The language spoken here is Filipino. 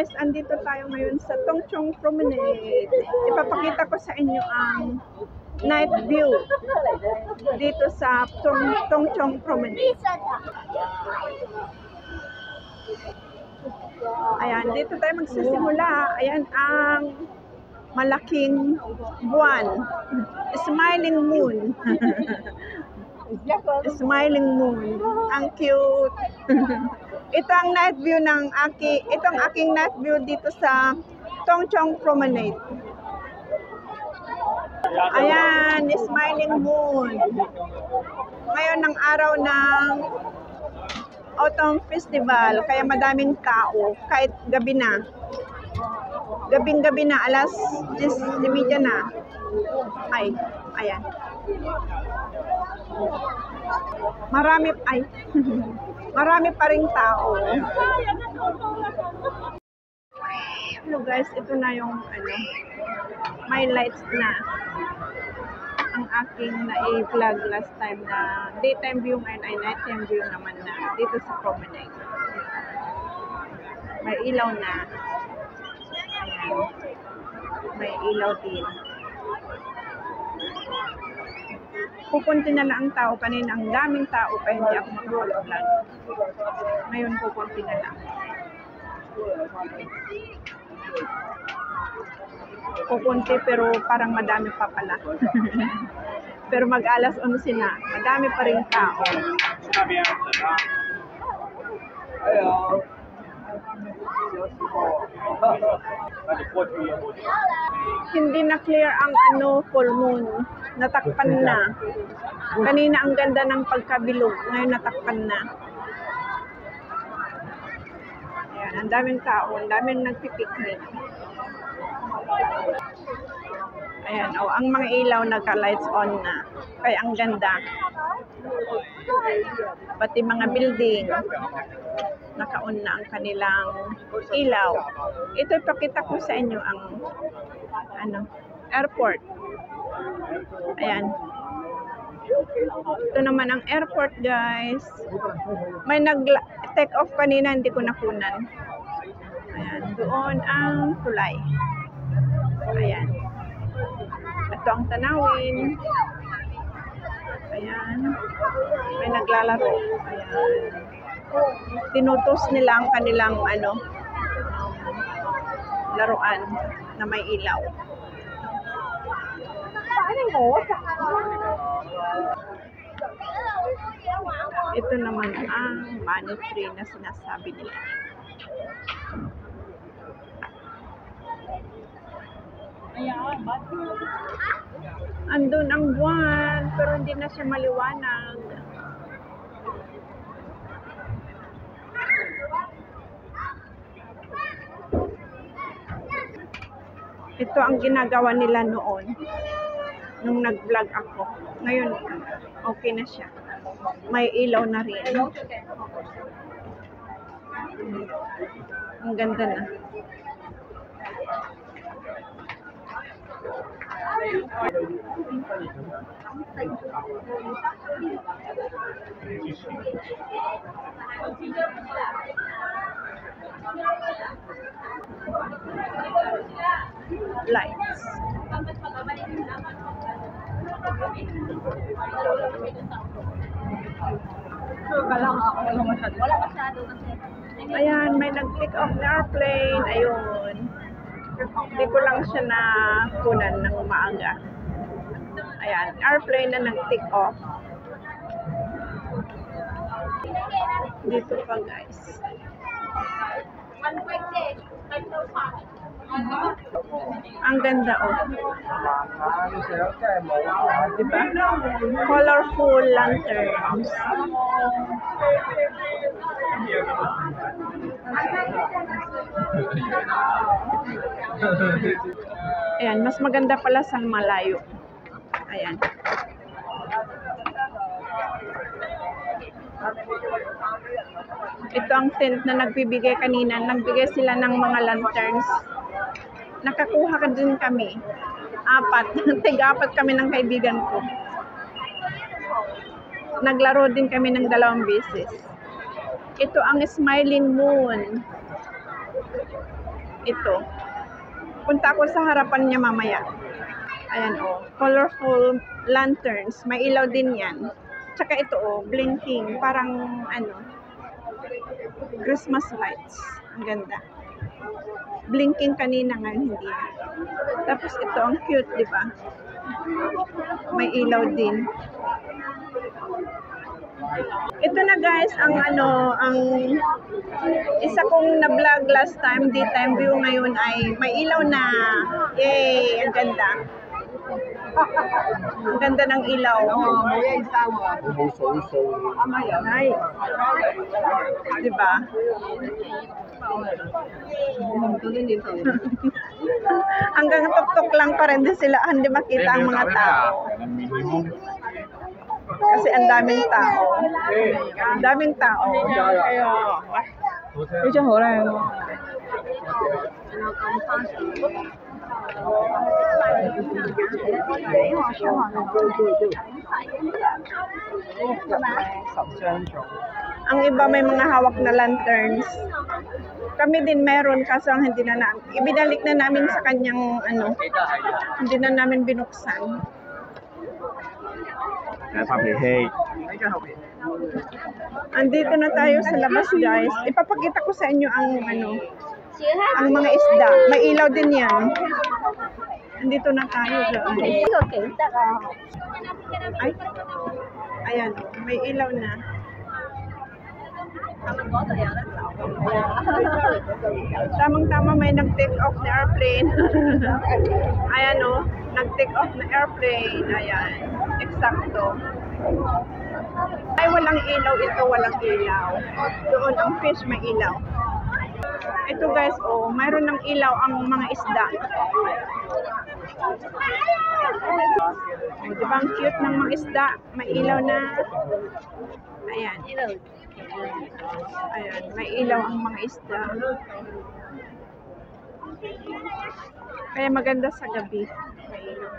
guys, andito tayo ngayon sa Tongchong Promenade. Ipapakita ko sa inyo ang night view dito sa Tongchong Promenade. Ayan, dito tayo magsisimula. Ayan ang malaking buwan. Smiling moon. Smiling moon. Ang cute. Ito ang night view ng itong aking night view dito sa Tongchong Promenade. Ayan, smiling moon. Ngayon ang araw ng Autumn Festival, kaya madaming tao kahit gabi na. Gabing-gabi na, alas 10:30 na. Ay, ayan. Marami pa ring tao. Hello guys, ito na yung may lights na. Ang aking na-vlog last time na daytime view ngayon ay nighttime view naman na dito sa Promenade. May ilaw na. Ayan. May ilaw din. Pupunti na lang ang tao. Kanina ang daming tao pa hindi ako makapag-vlog. Ngayon pupunti na lang. Pupunti pero parang madami pa pala. Pero mag-alas 11 na. Madami pa rin tao. Hindi na clear ang full moon. Natakpan na. Kanina ang ganda ng pagkabilog. Ngayon natakpan na. Ayan, ang daming tao. Ang daming nagpipiknik. Ayan, ang mga ilaw naka-lights on na. Kaya ang ganda. Pati mga building, naka-on na ang kanilang ilaw. Ito ipakita ko sa inyo ang airport. Ayan. Ito naman ang airport, guys. May nag-take off kanina, hindi ko nakunan. Ayan, doon ang tulay. Ayan. Ito ang tanawin. Ayan. May naglalaro. Ayan. Tinutos nila ang kanilang laruan na may ilaw. Ito naman ang money tree na sinasabi nila. Andun ang buwan, pero hindi na siya maliwanag. Ito ang ginagawa nila noon, nung nag-vlog ako. Ngayon, okay na siya. May ilaw na rin. Ang ganda na. Lights. Ayan, may nag-take off na airplane. Ayun. Hindi ko lang siya nakunan ng maaga. Ayan, airplane na nag-take off. Dito pa, guys. Ang ganda, diba? Colorful lanterns. Ayan, mas maganda pala sa malayo. Ayan. Ito ang tent na nagbibigay kanina. Nagbigay sila ng mga lanterns. Nakakuha ka din kami. 4. Tig-4 kami ng kaibigan ko. Naglaro din kami ng 2 beses. Ito ang smiling moon. ito. Punta ako sa harapan niya mamaya. Ayan oh, colorful lanterns. May ilaw din yan. Tsaka ito oh, blinking. Parang ano, Christmas lights. Ang ganda. Blinking kanina, ngayon hindi na. Tapos ito, ang cute, di ba? May ilaw din. Ito na guys, ang ano, ang isa kong na-vlog last time, daytime view ngayon ay may ilaw na. Yay! Ang ganda. Ang ganda ng ilaw. Ay. Diba? Hanggang tuktok lang pa rin din sila, hindi makita ang mga tao. Kasi ang daming tao. Ang daming tao. Medyo horay. Ang iba may mga hawak na lanterns. Kami din meron kaso hindi na namin. Ibinalik na namin sa kanyang ano. Hindi na namin binuksan. Andito na tayo sa labas guys. Ipapakita ko sa inyo ang ano, ang mga isda. May ilaw din yan. Andito na tayo guys. Ay, ayan, may ilaw na. Tamang-tama may nag-take off na airplane. Ayan o, nag-take off na airplane. Ayan, eksakto. Ay, walang ilaw ito, walang ilaw. Doon ang fish may ilaw. Ito guys, oh, mayroon ng ilaw ang mga isda. Oh, diba ang cute ng mga isda? May ilaw na. Ayan. Ayan, may ilaw ang mga isda. Kaya maganda sa gabi. May ilaw.